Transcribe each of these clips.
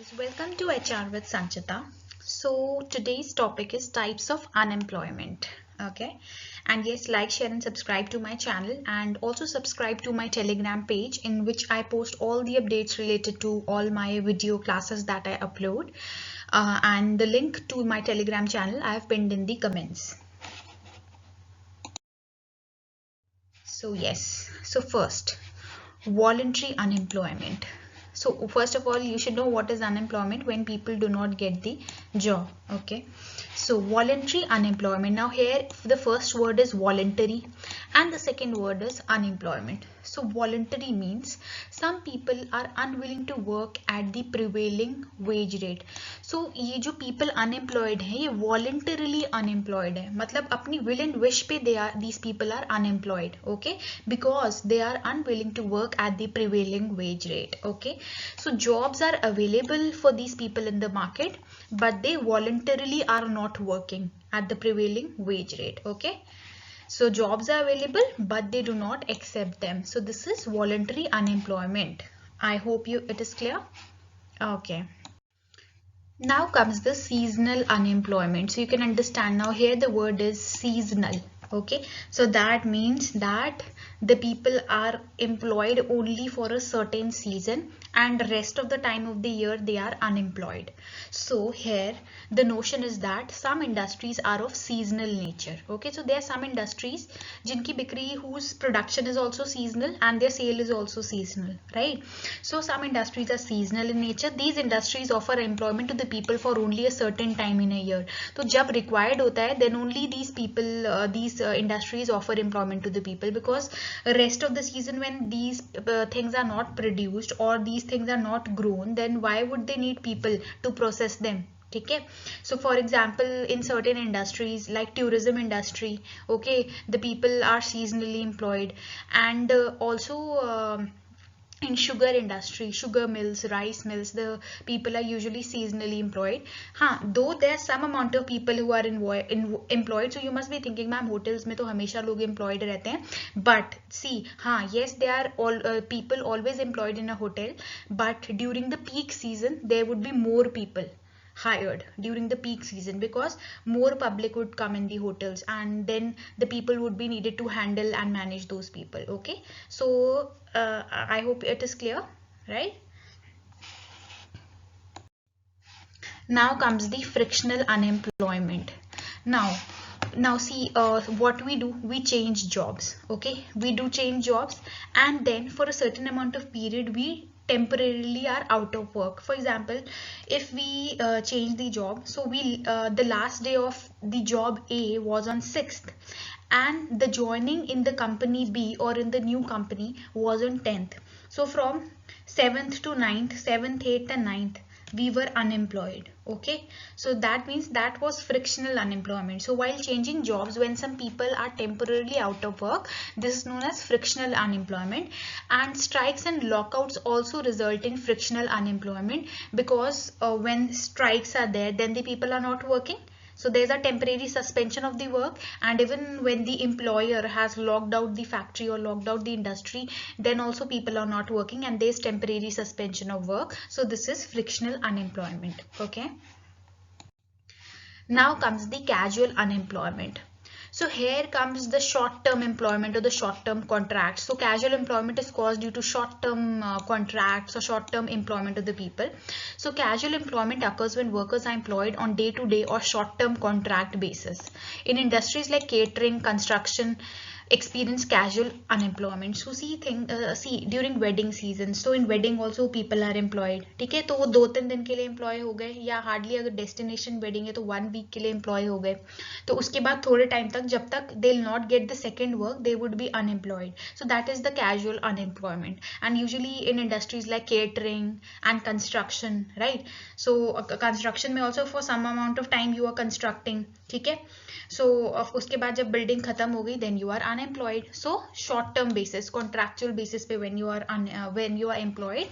guys, welcome to HR with Sanchita. So today's topic is types of unemployment. Okay, and yes, like, share and subscribe to my channel, and also subscribe to my Telegram page in which I post all the updates related to all my video classes that I upload, and the link to my Telegram channel I have pinned in the comments. So yes, so first, voluntary unemployment. So first of all, you should know what is unemployment, when people do not get the job. Okay, so voluntary unemployment. Now here the first word is voluntary and the second word is unemployment. So voluntary means some people are unwilling to work at the prevailing wage rate. So ये जो people unemployed है, ये voluntarily unemployed है, मतलब अपनी will and wish पे these people are unemployed. Okay, because they are unwilling to work at the prevailing wage rate. Okay, so jobs are available for these people in the market, but they voluntarily are not working at the prevailing wage rate. Okay, so jobs are available but they do not accept them. So this is voluntary unemployment. I hope it is clear. Okay, now comes the seasonal unemployment. So you can understand now here the word is seasonal. Okay, so that means that the people are employed only for a certain season and rest of the time of the year they are unemployed. So here the notion is that some industries are of seasonal nature. Okay, so there are some industries jinki bikri whose production is also seasonal and their sale is also seasonal, right? So some industries are seasonal in nature. These industries offer employment to the people for only a certain time in a year. So जब required होता है, then only these people, these industries offer employment to the people, because rest of the season when these things are not produced or these things are not grown, then why would they need people to process them? Okay, so for example, in certain industries like tourism industry, okay, the people are seasonally employed, and also in sugar industry, sugar mills, rice mills, the people are usually seasonally employed. Though there's some amount of people who are employed, so you must be thinking, ma'am, hotels में तो हमेशा लोग employed रहते हैं. But see, yes, they are all people always employed in a hotel, but during the peak season there would be more people hired during the peak season, because more public would come in the hotels and then the people would be needed to handle and manage those people. Okay, so I hope it is clear, right? Now comes the frictional unemployment. Now see, what we do, we change jobs. Okay, we do change jobs, and then for a certain amount of period we temporarily are out of work. For example, if we change the job, so we the last day of the job A was on 6th, and the joining in the company B or in the new company was on 10th. So from 7th to 9th, 7th, 8th and 9th, we were unemployed. Okay, so that means that was frictional unemployment. So while changing jobs, when some people are temporarily out of work, this is known as frictional unemployment. And strikes and lockouts also result in frictional unemployment, because when strikes are there, then the people are not working. So there's a temporary suspension of the work, and even when the employer has locked out the factory or locked out the industry, then also people are not working and there's temporary suspension of work. So this is frictional unemployment. Okay, now comes the casual unemployment. So here comes the short-term employment or the short-term contracts. So casual employment is caused due to short-term contracts or short-term employment of the people. So casual employment occurs when workers are employed on day-to-day or short-term contract basis. In industries like catering, construction, experience casual unemployment. So see during wedding season, so in wedding also people are employed. ठीक है, तो वो 2-3 दिन के लिए employ हो गए, या hardly अगर destination wedding है तो 1 week के लिए employ हो गए. तो उसके बाद थोड़े टाइम तक, जब तक they'll not get the second work, they would be unemployed. So that is the casual unemployment, and usually in industries like catering and construction, right? So construction में also for some amount of time you are constructing. ठीक है, so उसके बाद जब building खत्म हो गई, then you are unemployed. So short term basis, contractual basis पे when you are employed,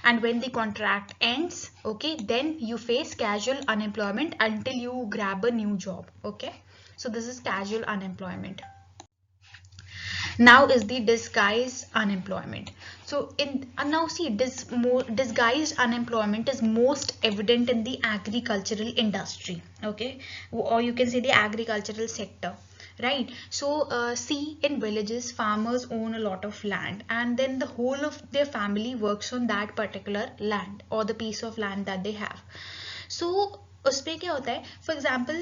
and when the contract ends, okay, then you face casual unemployment until you grab a new job. Okay, so this is casual unemployment. Now is the disguised unemployment. So now see, disguised unemployment is most evident in the agricultural industry, okay, or you can say the agricultural sector, right? So see, in villages farmers own a lot of land, and then the whole of their family works on that particular land or the piece of land that they have. So उसपे क्या होता है, for example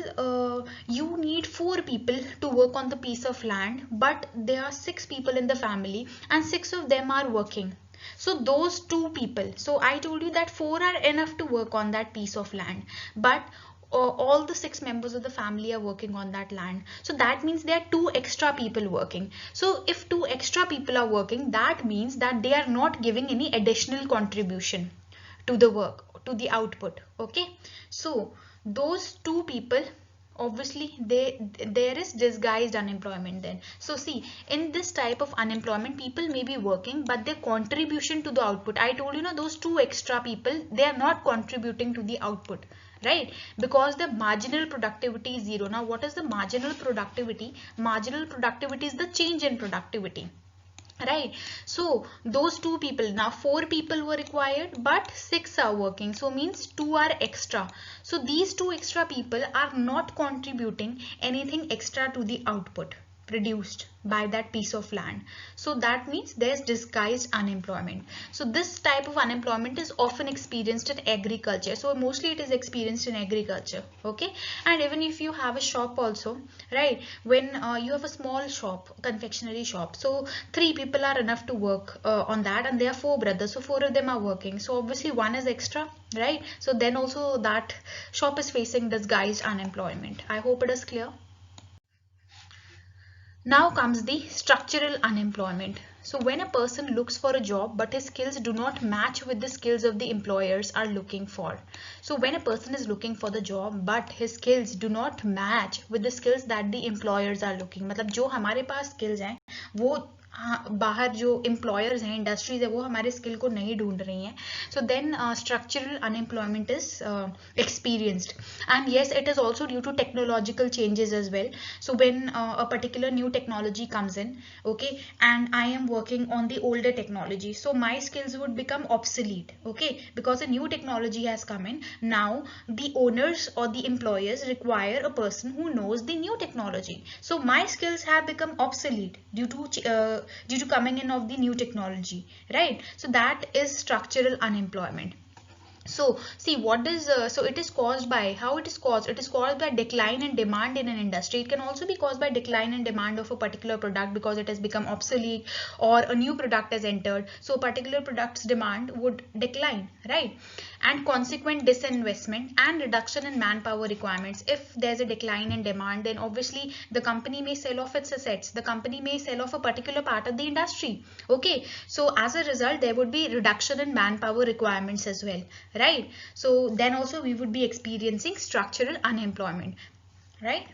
you need 4 people to work on the piece of land, but there are 6 people in the family and 6 of them are working. So those 2 people, so I told you that 4 are enough to work on that piece of land, but all the 6 members of the family are working on that land. So that means there are 2 extra people working. So if 2 extra people are working, that means that they are not giving any additional contribution to the work, to the output, okay? So those 2 people, obviously there is disguised unemployment then. So see, in this type of unemployment, people may be working, but their contribution to the output, I told you, know, those 2 extra people, they are not contributing to the output, right? Because the marginal productivity is 0. Now what is the marginal productivity? Marginal productivity is the change in productivity, right? So those 2 people, now 4 people were required but 6 are working, so means 2 are extra. So these 2 extra people are not contributing anything extra to the output produced by that piece of land. So that means there's disguised unemployment. So this type of unemployment is often experienced in agriculture. So mostly it is experienced in agriculture, okay? And even if you have a shop also, right? When you have a small shop, confectionery shop, so 3 people are enough to work on that, and there are 4 brothers, so 4 of them are working, so obviously one is extra, right? So then also that shop is facing disguised unemployment. I hope it is clear. Now comes the structural unemployment. So when a person looks for a job but his skills do not match with the skills of the employers are looking for. So when a person is looking for the job but his skills do not match with the skills that the employers are looking, मतलब जो हमारे पास skills हैं वो बाहर जो employers हैं, industries है, वो हमारे स्किल को नहीं ढूंढ रही हैं. So then structural unemployment is experienced. And yes, it is also due to technological changes as well. So when a particular new technology comes in, okay, and I am working on the older technology, so my skills would become obsolete, okay, because a new technology has come in. Now the owners or the employers require a person who knows the new technology, so my skills have become obsolete due to coming in of the new technology, right? So that is structural unemployment. So see, what is so it is caused by, how it is caused, it is caused by decline in demand in an industry. It can also be caused by decline in demand of a particular product because it has become obsolete or a new product has entered, so a particular product's demand would decline, right? And consequent disinvestment and reduction in manpower requirements. If there's a decline in demand, then obviously the company may sell off its assets, the company may sell off a particular part of the industry, okay? So as a result, there would be reduction in manpower requirements as well, right? So then also we would be experiencing structural unemployment, right?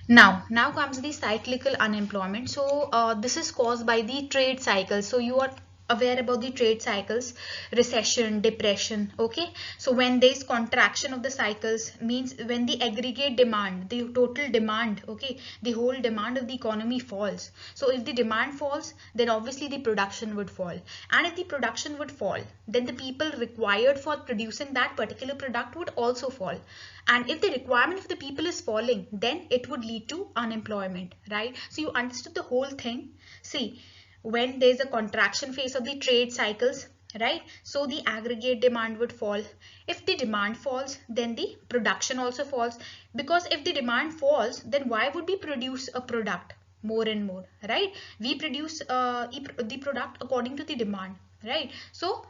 Now comes the cyclical unemployment. So this is caused by the trade cycle. So you are aware about the trade cycles, recession, depression, okay? So when there is contraction of the cycles, means when the aggregate demand, the total demand, okay, the whole demand of the economy falls. So if the demand falls, then obviously the production would fall, and if the production would fall, then the people required for producing that particular product would also fall. And if the requirement of the people is falling, then it would lead to unemployment, right? So you understood the whole thing. See, when there is a contraction phase of the trade cycles, right, so the aggregate demand would fall. If the demand falls, then the production also falls, because if the demand falls, then why would we produce a product more and more, right? We produce the product according to the demand, right? So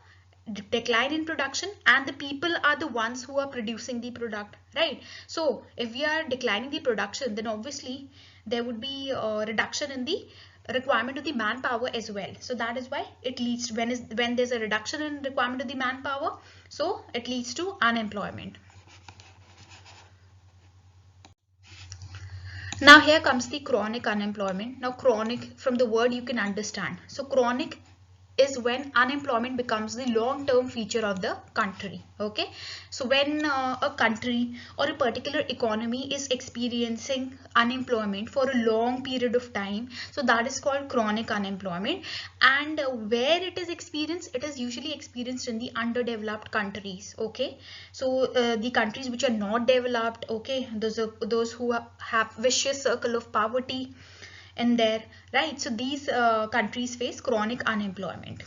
decline in production, and the people are the ones who are producing the product, right? So if we are declining the production, then obviously there would be a reduction in the requirement of the manpower as well. So that is why it leads, when there's a reduction in requirement of the manpower, so it leads to unemployment. Now here comes the chronic unemployment. Now chronic, from the word you can understand, so chronic is when unemployment becomes the long-term feature of the country. Okay, so when a country or a particular economy is experiencing unemployment for a long period of time, so that is called chronic unemployment. And where it is experienced, it is usually experienced in the underdeveloped countries. Okay, so the countries which are not developed, okay, those who have vicious circle of poverty in there, right? So these countries face chronic unemployment.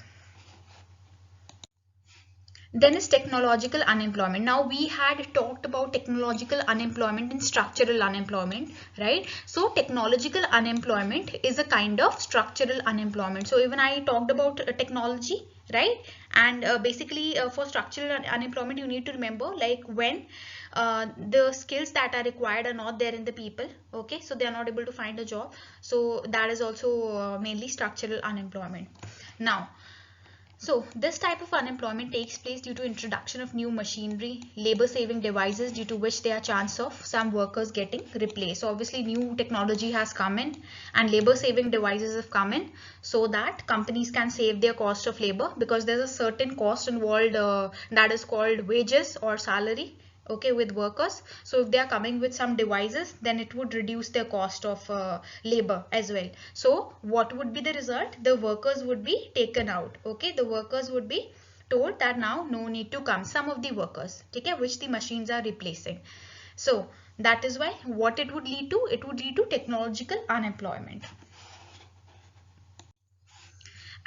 Then is technological unemployment. Now we had talked about technological unemployment and structural unemployment, right? So technological unemployment is a kind of structural unemployment. So even I talked about technology, right? And basically for structural unemployment, you need to remember like when the skills that are required are not there in the people, okay, so they are not able to find a job. So that is also mainly structural unemployment. Now, so this type of unemployment takes place due to introduction of new machinery, labor saving devices, due to which there are chance of some workers getting replaced. So obviously new technology has come in and labor saving devices have come in so that companies can save their cost of labor, because there's a certain cost involved that is called wages or salary, okay, with workers. So if they are coming with some devices, then it would reduce their cost of labor as well. So what would be the result? The workers would be taken out, okay, the workers would be told that now no need to come, some of the workers, okay, which the machines are replacing. So that is why what it would lead to, it would lead to technological unemployment.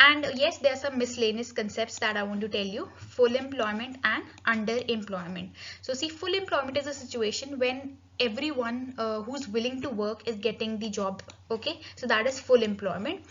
And yes, there are some miscellaneous concepts that I want to tell you. Full employment and underemployment. So see, full employment is a situation when everyone who's willing to work is getting the job. Okay, so that is full employment.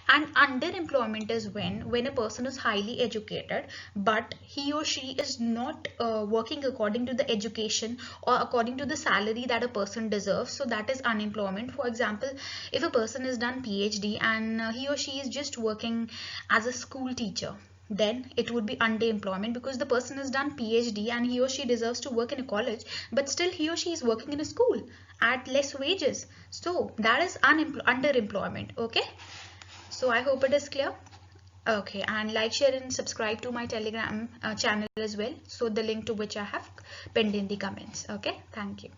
And underemployment is when a person is highly educated but he or she is not working according to the education or according to the salary that a person deserves. So that is unemployment. For example, if a person has done PhD and he or she is just working as a school teacher, then it would be underemployment, because the person has done PhD and he or she deserves to work in a college, but still he or she is working in a school at less wages. So that is underemployment. Okay, so I hope it is clear. Okay, and like, share and subscribe to my Telegram channel as well, so the link to which I have pinned in the comments. Okay, thank you.